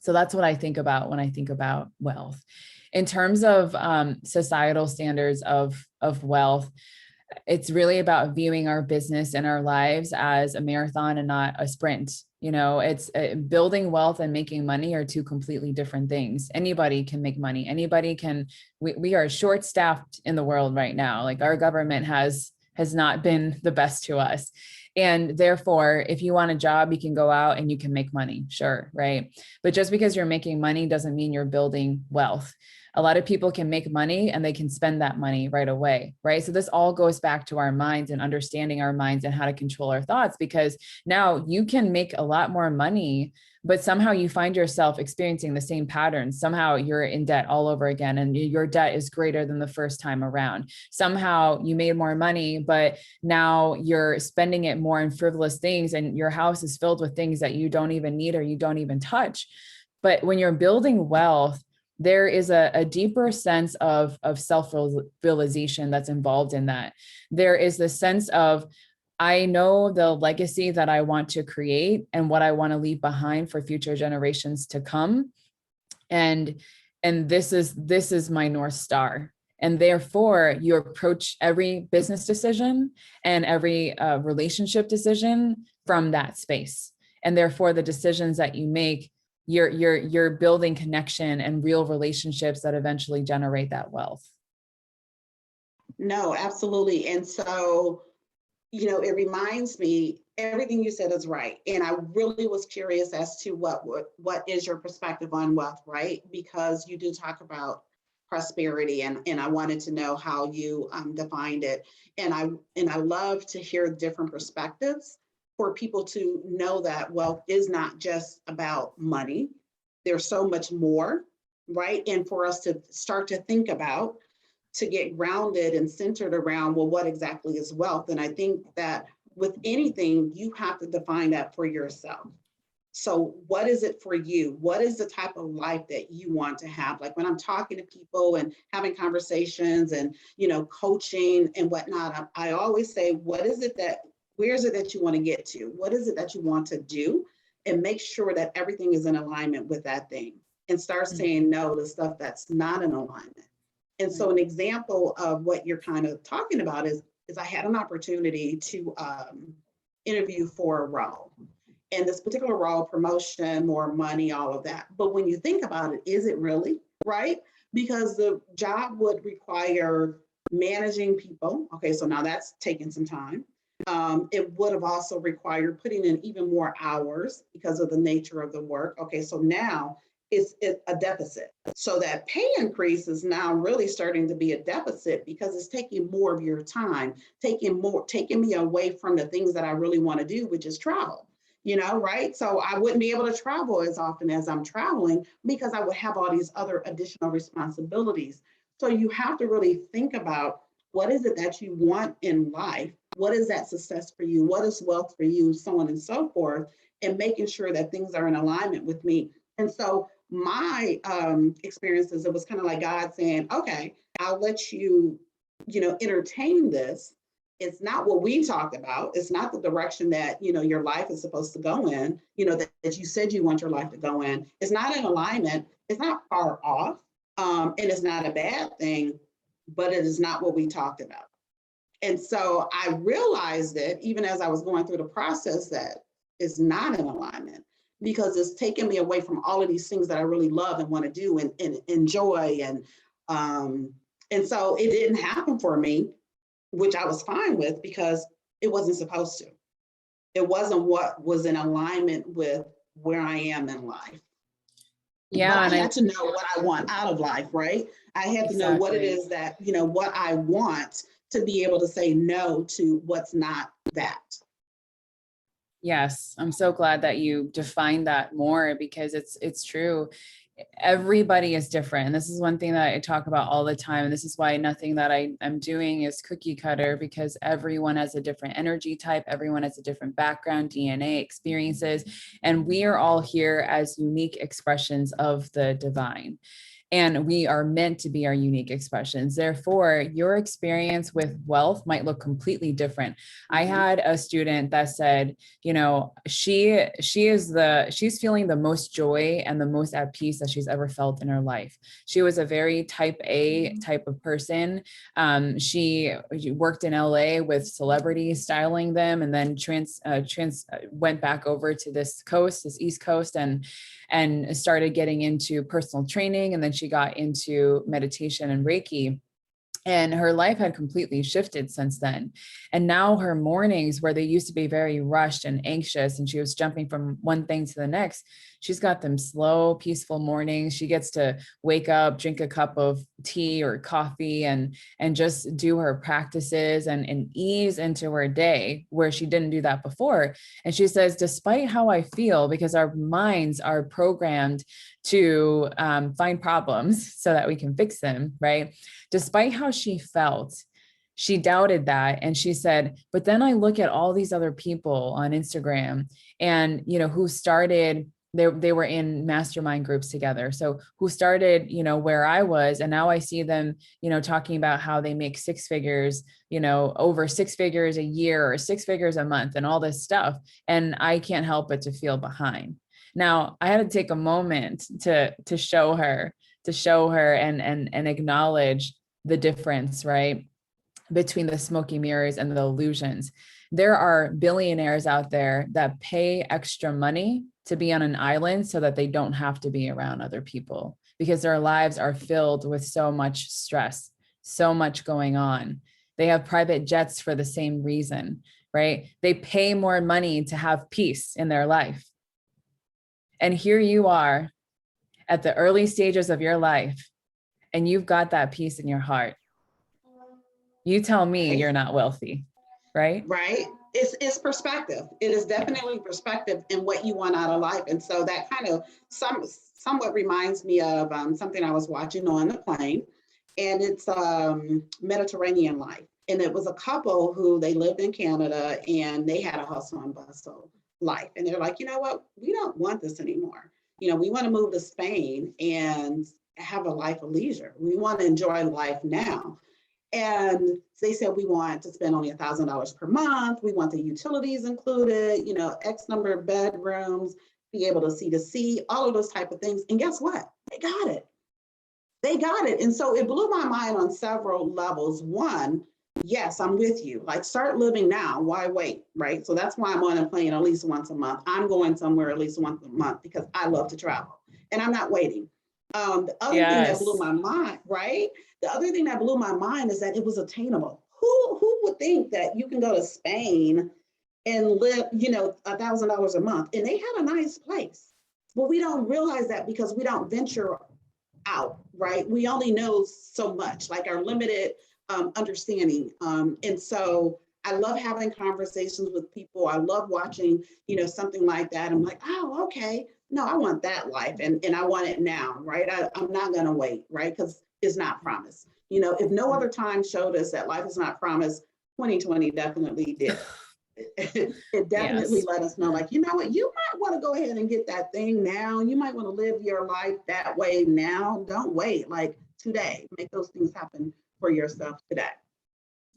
So that's what I think about when I think about wealth. In terms of societal standards of wealth, it's really about viewing our business and our lives as a marathon and not a sprint. You know, it's building wealth and making money are two completely different things. Anybody can make money. Anybody can, we are short-staffed in the world right now. Like, our government has not been the best to us. And therefore, if you want a job, you can go out and you can make money, sure, right? But just because you're making money doesn't mean you're building wealth. A lot of people can make money and they can spend that money right away, right? So this all goes back to our minds and understanding our minds and how to control our thoughts, because now you can make a lot more money, but somehow you find yourself experiencing the same patterns. Somehow you're in debt all over again, and your debt is greater than the first time around. Somehow you made more money, but now you're spending it more in frivolous things, and your house is filled with things that you don't even need or you don't even touch. But when you're building wealth, there is a deeper sense of self-realization that's involved in that. There is the sense of, I know the legacy that I want to create and what I want to leave behind for future generations to come. And this is my North Star. And therefore, you approach every business decision and every relationship decision from that space. And therefore, the decisions that you make, you're building connection and real relationships that eventually generate that wealth. No, absolutely. And so, it reminds me, everything you said is right. And I really was curious as to what is your perspective on wealth, right? Because you do talk about prosperity, and I wanted to know how you defined it. And I love to hear different perspectives for people to know that wealth is not just about money. There's so much more, right? And for us to start to think about, to get grounded and centered around, well, what exactly is wealth? And I think that with anything, you have to define that for yourself. So what is it for you? What is the type of life that you want to have? Like, when I'm talking to people and having conversations and, coaching and whatnot, I always say, where is it that you want to get to? What is it that you want to do? And make sure that everything is in alignment with that thing, and start saying no to stuff that's not in alignment. And so an example of what you're kind of talking about is I had an opportunity to interview for a role. And this particular role, promotion, more money, all of that. But when you think about it, is it really, right? Because the job would require managing people. Okay, so now that's taking some time. It would have also required putting in even more hours because of the nature of the work. Okay, so now it's a deficit. So that pay increase is now really starting to be a deficit because it's taking more of your time, taking me away from the things that I really want to do, which is travel, right? So I wouldn't be able to travel as often as I'm traveling because I would have all these other additional responsibilities. So you have to really think about, what is it that you want in life? What is that success for you? What is wealth for you? So on and so forth, and making sure that things are in alignment with me. And so my experiences, it was kind of like God saying, okay, I'll let you, entertain this. It's not what we talked about. It's not the direction that, your life is supposed to go in, that you said you want your life to go in. It's not in alignment. It's not far off. And it's not a bad thing, but it is not what we talked about. And so I realized that even as I was going through the process, that it's not in alignment, because it's taken me away from all of these things that I really love and want to do and enjoy, and And so it didn't happen for me, which I was fine with because it wasn't supposed to. It wasn't what was in alignment with where I am in life. Yeah. But I And had to know what I want out of life, right? I had to know what it is that, what I want to be able to say no to what's not that. Yes, I'm so glad that you defined that more, because it's true. Everybody is different. And this is one thing that I talk about all the time. And this is why nothing that I'm doing is cookie cutter, because everyone has a different energy type. Everyone has a different background, DNA, experiences. And we are all here as unique expressions of the divine. And we are meant to be our unique expressions. Therefore, your experience with wealth might look completely different. I had a student that said, she's feeling the most joy and the most at peace that she's ever felt in her life. She was a very type A type of person. She worked in LA with celebrities, styling them, and then went back over to this East Coast, and started getting into personal training. And then she got into meditation and Reiki. And her life had completely shifted since then. And now her mornings, where they used to be very rushed and anxious, and she was jumping from one thing to the next, she's got them slow, peaceful mornings. She gets to wake up, drink a cup of tea or coffee, and just do her practices and ease into her day, where she didn't do that before. And she says, despite how I feel, because our minds are programmed to find problems so that we can fix them, right? Despite how she felt, she doubted that. And she said, but then I look at all these other people on Instagram, and, who started, they were in mastermind groups together. So who started, where I was, and now I see them, talking about how they make six figures, over 6 figures a year or 6 figures a month and all this stuff. And I can't help but to feel behind. Now, I had to take a moment to show her and acknowledge the difference, right, between the smoky mirrors and the illusions. There are billionaires out there that pay extra money to be on an island so that they don't have to be around other people, because their lives are filled with so much stress, so much going on. They have private jets for the same reason, right? They pay more money to have peace in their life. And here you are at the early stages of your life, and you've got that peace in your heart. You tell me you're not wealthy, right? Right. It's perspective. It is definitely perspective in what you want out of life. And so that kind of somewhat reminds me of something I was watching on the plane, and it's Mediterranean life. And it was a couple who they lived in Canada, and they had a hustle and bustle life. And they're like, you know what? We don't want this anymore. We want to move to Spain and have a life of leisure. We want to enjoy life now. And they said, we want to spend only $1,000 per month. We want the utilities included, X number of bedrooms, be able to see the sea, all of those type of things. And guess what? They got it. They got it. And so it blew my mind on several levels. One, yes, I'm with you. Like, start living now. Why wait? Right. So that's why I'm on a plane at least once a month. I'm going somewhere at least once a month because I love to travel and I'm not waiting. The other thing that blew my mind, right? The other thing that blew my mind is that it was attainable. Who would think that you can go to Spain and live, $1,000 a month? And they had a nice place. But we don't realize that because we don't venture out, right? We only know so much, like our limited understanding. And so I love having conversations with people. I love watching, something like that. I'm like, oh, okay. No, I want that life and I want it now, right? I'm not going to wait, right? Because it's not promised. If no other time showed us that life is not promised, 2020 definitely did. It definitely let us know, like, you know what, you might want to go ahead and get that thing now. You might want to live your life that way now. Don't wait, like today. Make those things happen for yourself today.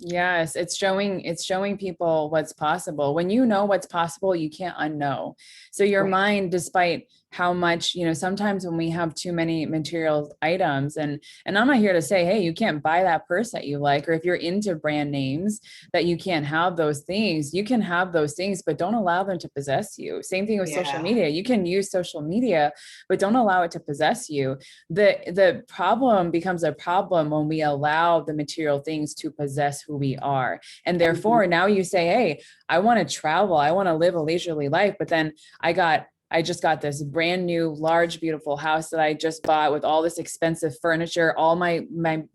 Yes, it's showing people what's possible. When you know what's possible, you can't unknow. So your mind, despite how much, sometimes when we have too many material items, and I'm not here to say, hey, you can't buy that purse that you like, or if you're into brand names, that you can't have those things. You can have those things, but don't allow them to possess you. Same thing with social media. You can use social media, but don't allow it to possess you. The problem becomes a problem when we allow the material things to possess who we are. And therefore, now you say, hey, I want to travel, I want to live a leisurely life, but then I just got this brand new, large, beautiful house that I just bought with all this expensive furniture. All my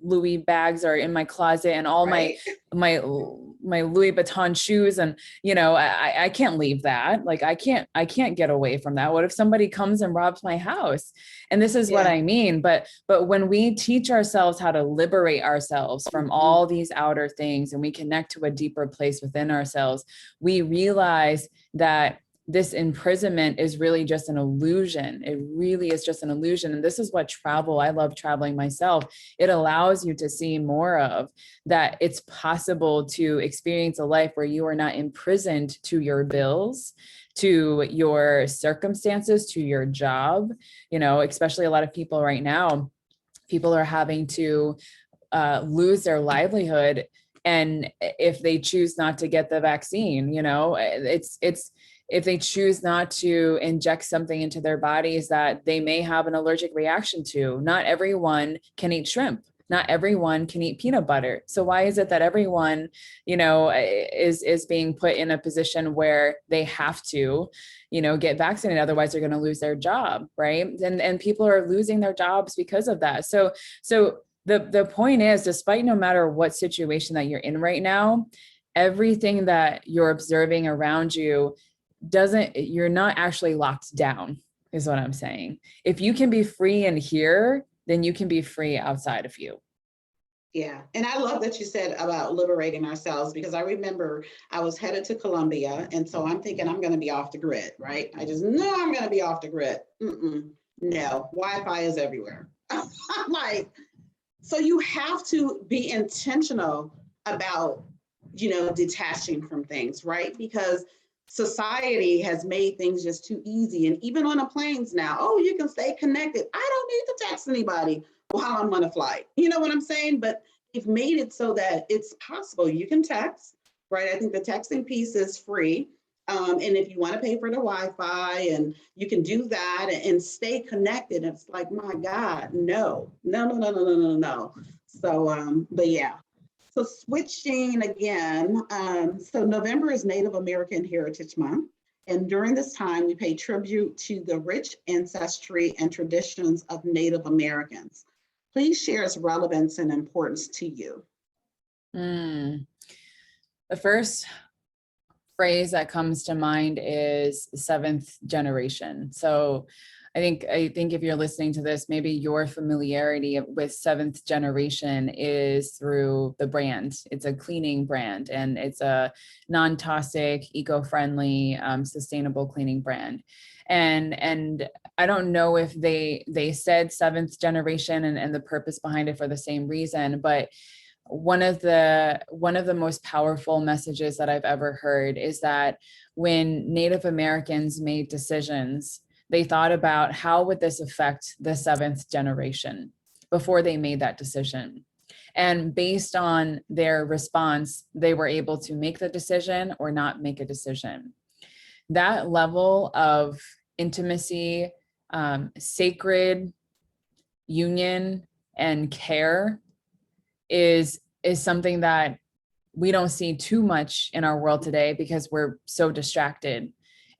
Louis bags are in my closet, and all my Louis Vuitton shoes. And, I can't leave that. Like, I can't get away from that. What if somebody comes and robs my house? And this is what I mean. But when we teach ourselves how to liberate ourselves from all these outer things, and we connect to a deeper place within ourselves, we realize that this imprisonment is really just an illusion. It really is just an illusion. And this is what I love traveling myself. It allows you to see more of that. It's possible to experience a life where you are not imprisoned to your bills, to your circumstances, to your job. Especially a lot of people right now, people are having to lose their livelihood. And if they choose not to get the vaccine, it's if they choose not to inject something into their bodies that they may have an allergic reaction to. Not everyone can eat shrimp. Not everyone can eat peanut butter. So why is it that everyone, is being put in a position where they have to, get vaccinated? Otherwise, they're going to lose their job, right? And people are losing their jobs because of that. So the point is, despite no matter what situation that you're in right now, everything that you're observing around you you're not actually locked down, is what I'm saying. If you can be free in here, then you can be free outside of you. Yeah. And I love that you said about liberating ourselves, because I remember I was headed to Colombia. And so I'm thinking I'm going to be off the grid, right? I just know I'm going to be off the grid. No, Wi-Fi is everywhere. I'm like, so you have to be intentional about, detaching from things, right? Because society has made things just too easy. And even on the planes now, oh, you can stay connected. I don't need to text anybody while I'm on a flight. You know what I'm saying? But they've made it so that it's possible. You can text, right? I think the texting piece is free. And if you want to pay for the Wi-Fi, and you can do that and stay connected, it's like, my God, no. So, but yeah. So switching again, so November is Native American Heritage Month. And during this time, we pay tribute to the rich ancestry and traditions of Native Americans. Please share its relevance and importance to you. The first phrase that comes to mind is seventh generation. So I think if you're listening to this, maybe your familiarity with seventh generation is through the brand. It's a cleaning brand, and it's a non-toxic, eco-friendly, sustainable cleaning brand. And I don't know if they said seventh generation and the purpose behind it for the same reason, but one of the most powerful messages that I've ever heard is that when Native Americans made decisions, they thought about how would this affect the seventh generation before they made that decision. And based on their response, they were able to make the decision or not make a decision. That level of intimacy, sacred union, and care is something that we don't see too much in our world today because we're so distracted.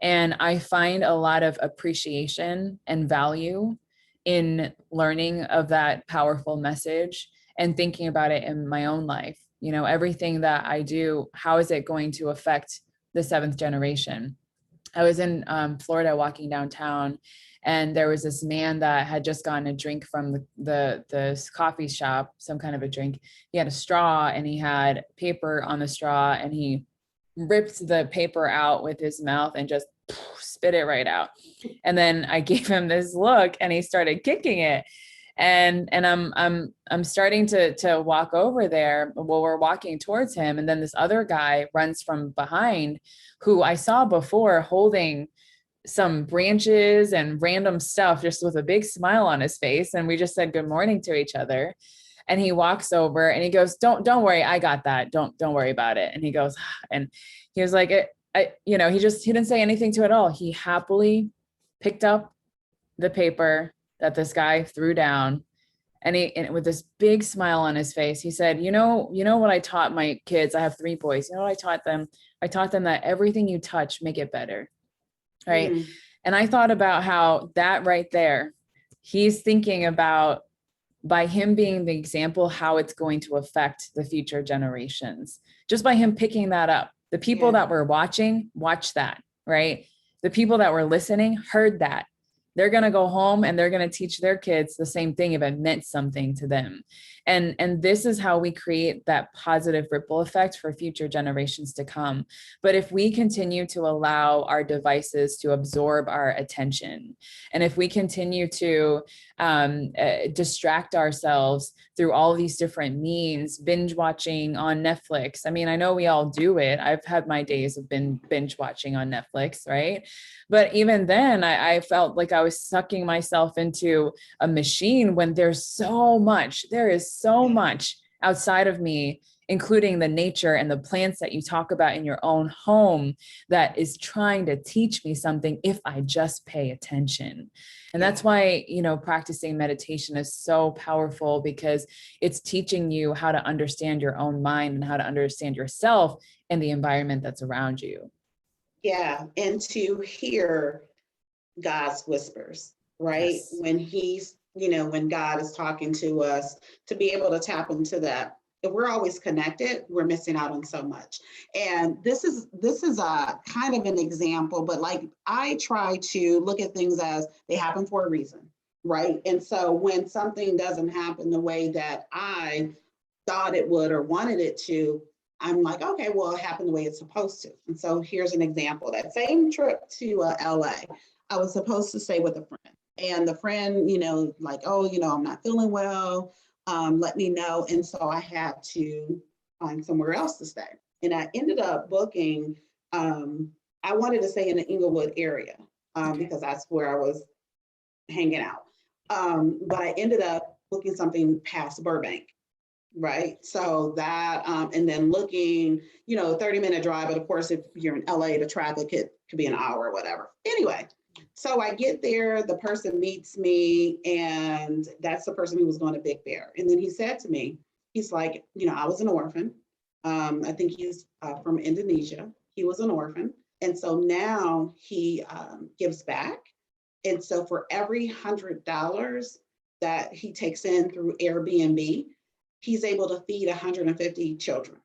And I find a lot of appreciation and value in learning of that powerful message and thinking about it in my own life. Everything that I do, how is it going to affect the seventh generation? I was in Florida walking downtown, and there was this man that had just gotten a drink from the coffee shop, some kind of a drink. He had a straw, and he had paper on the straw, and he ripped the paper out with his mouth and just spit it right out. And then I gave him this look, and he started kicking it. And I'm starting to walk over there. Well, we're walking towards him, and then this other guy runs from behind, who I saw before holding some branches and random stuff, just with a big smile on his face. And we just said good morning to each other. And he walks over and he goes, don't worry. I got that. Don't worry about it. And he goes, and he was like, he didn't say anything to it at all. He happily picked up the paper that this guy threw down. And with this big smile on his face, he said, you know what I taught my kids? I have 3 boys. You know what I taught them? I taught them that everything you touch, make it better. Right. Mm-hmm. And I thought about how that right there, he's thinking about, by him being the example, how it's going to affect the future generations, just by him picking that up. The people that were watching, watched that, right? The people that were listening heard that. They're going to go home and they're going to teach their kids the same thing if it meant something to them. And this is how we create that positive ripple effect for future generations to come. But if we continue to allow our devices to absorb our attention, and if we continue to distract ourselves through all these different means, binge watching on Netflix. I mean, I know we all do it. I've had my days of binge watching on Netflix, right? But even then, I felt like I was sucking myself into a machine when there is so much outside of me, including the nature and the plants that you talk about in your own home, that is trying to teach me something if I just pay attention. And that's why, practicing meditation is so powerful, because it's teaching you how to understand your own mind and how to understand yourself and the environment that's around you. Yeah. And to hear God's whispers, right? Yes. When he's, when God is talking to us, to be able to tap into that. If we're always connected, we're missing out on so much. And this is a kind of an example, but like, I try to look at things as they happen for a reason, right? And so when something doesn't happen the way that I thought it would or wanted it to, I'm like, okay, well, it happened the way it's supposed to. And so here's an example. That same trip to LA, I was supposed to stay with a friend. And the friend, like, oh, I'm not feeling well. Let me know. And so I had to find somewhere else to stay. And I ended up booking, I wanted to stay in the Inglewood area because that's where I was hanging out. But I ended up booking something past Burbank. Right. So that, and then looking, 30-minute drive, but of course, if you're in LA, the traffic could be an hour or whatever. Anyway, so I get there, the person meets me, and that's the person who was going to Big Bear. And then he said to me, he's like, I was an orphan. I think he's from Indonesia. He was an orphan. And so now he gives back. And so for every $100 that he takes in through Airbnb, he's able to feed 150 children.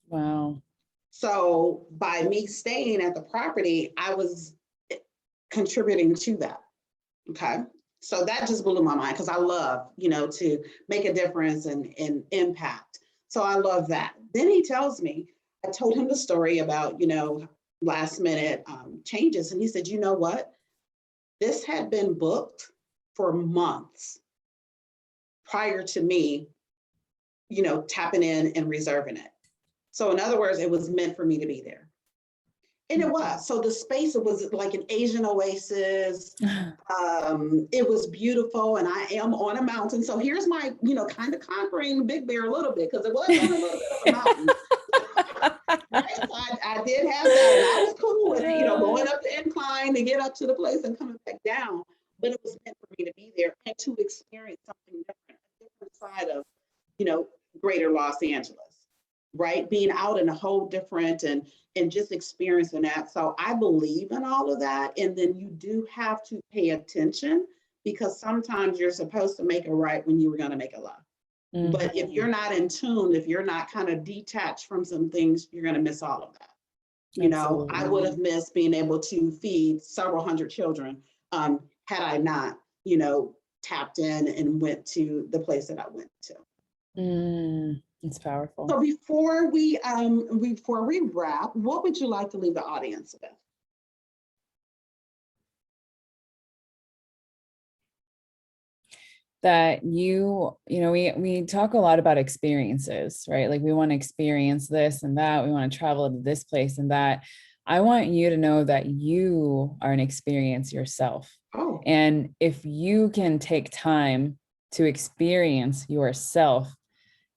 Wow. So by me staying at the property, I was contributing to that. Okay. So that just blew my mind, because I love, to make a difference and impact. So I love that. Then he tells me, I told him the story about, last minute changes. And he said, you know what? This had been booked for months prior to me tapping in and reserving it. So in other words, it was meant for me to be there. And it was. So the space, it was like an Asian oasis. It was beautiful. And I am on a mountain. So here's my, kind of conquering Big Bear a little bit, because it was on a little bit of a mountain. Right? So I did have that. And I was cool with, going up the incline to get up to the place and coming back down. But it was meant for me to be there and to experience something different, a different side of, greater Los Angeles, right? Being out in a whole different and just experiencing that. So I believe in all of that. And then you do have to pay attention, because sometimes you're supposed to make a right when you were going to make a left. Mm-hmm. But if you're not in tune, if you're not kind of detached from some things, you're going to miss all of that. Absolutely. I would have missed being able to feed several hundred children had I not, tapped in and went to the place that I went to. It's powerful. So before we wrap, what would you like to leave the audience with? That we talk a lot about experiences, right? Like we want to experience this and that. We want to travel to this place and that. I want you to know that you are an experience yourself. Oh, And if you can take time to experience yourself,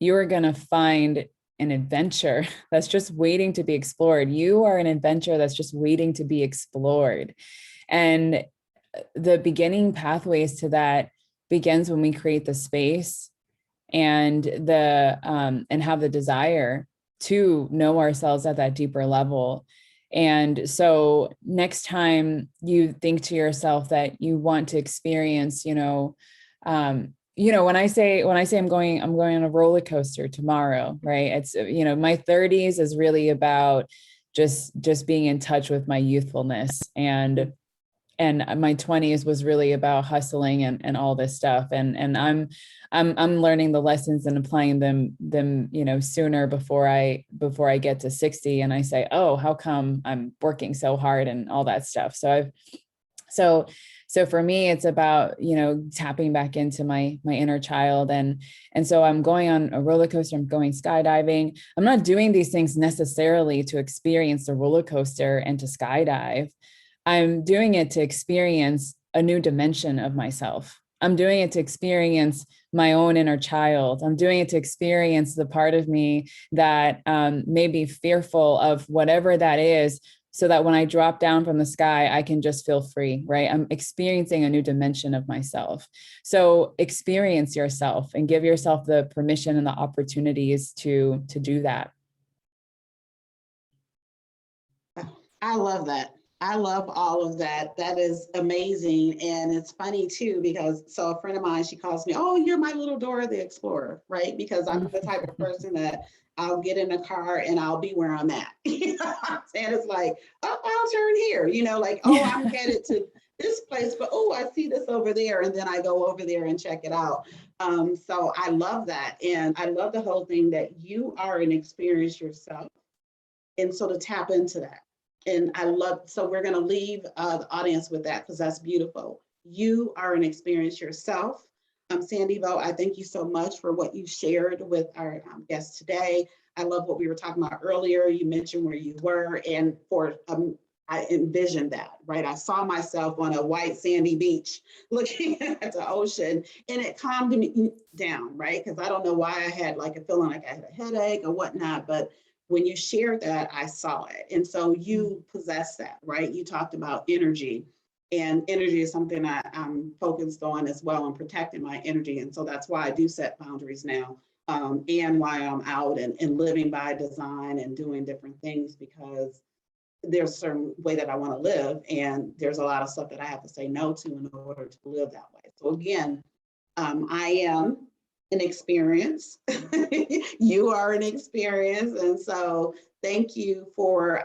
you are going to find an adventure that's just waiting to be explored. You are an adventure that's just waiting to be explored. And the beginning pathways to that begins when we create the space and and have the desire to know ourselves at that deeper level. And so next time you think to yourself that you want to experience, when I say I'm going on a roller coaster tomorrow, right? It's, my 30s is really about just being in touch with my youthfulness, and my 20s was really about hustling and all this stuff. And I'm learning the lessons and applying them, sooner before I get to 60. And I say, oh, how come I'm working so hard and all that stuff. So for me, it's about, tapping back into my inner child. And so I'm going on a roller coaster, I'm going skydiving. I'm not doing these things necessarily to experience the roller coaster and to skydive. I'm doing it to experience a new dimension of myself. I'm doing it to experience my own inner child. I'm doing it to experience the part of me that may be fearful of whatever that is, so that when I drop down from the sky, I can just feel free, right? I'm experiencing a new dimension of myself. So experience yourself and give yourself the permission and the opportunities to do that. I love that. I love all of that. That is amazing. And it's funny too, because so a friend of mine, she calls me, oh, you're my little Dora the Explorer, right? Because I'm the type of person that I'll get in a car and I'll be where I'm at. You know what I'm saying? It's like, oh, I'll turn here, like, oh, I'm headed to this place, but oh, I see this over there. And then I go over there and check it out. So I love that. And I love the whole thing that you are an experience yourself. And so to tap into that. And I love, so we're going to leave the audience with that because that's beautiful. You are an experience yourself. Sandy Vo, I thank you so much for what you shared with our guests today. I love what we were talking about earlier. You mentioned where you were, and I envisioned that, right? I saw myself on a white sandy beach looking at the ocean, and it calmed me down, right? Because I don't know why I had like a feeling like I had a headache or whatnot, but when you shared that, I saw it. And so you possess that, right? You talked about energy, and energy is something I'm focused on as well, and protecting my energy. And so that's why I do set boundaries now, and why I'm out and living by design and doing different things, because there's a certain way that I want to live. And there's a lot of stuff that I have to say no to in order to live that way. So again, I am an experience. You are an experience. And so thank you for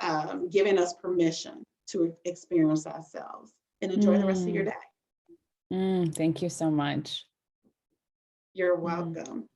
giving us permission to experience ourselves, and enjoy the rest of your day. Thank you so much. You're welcome.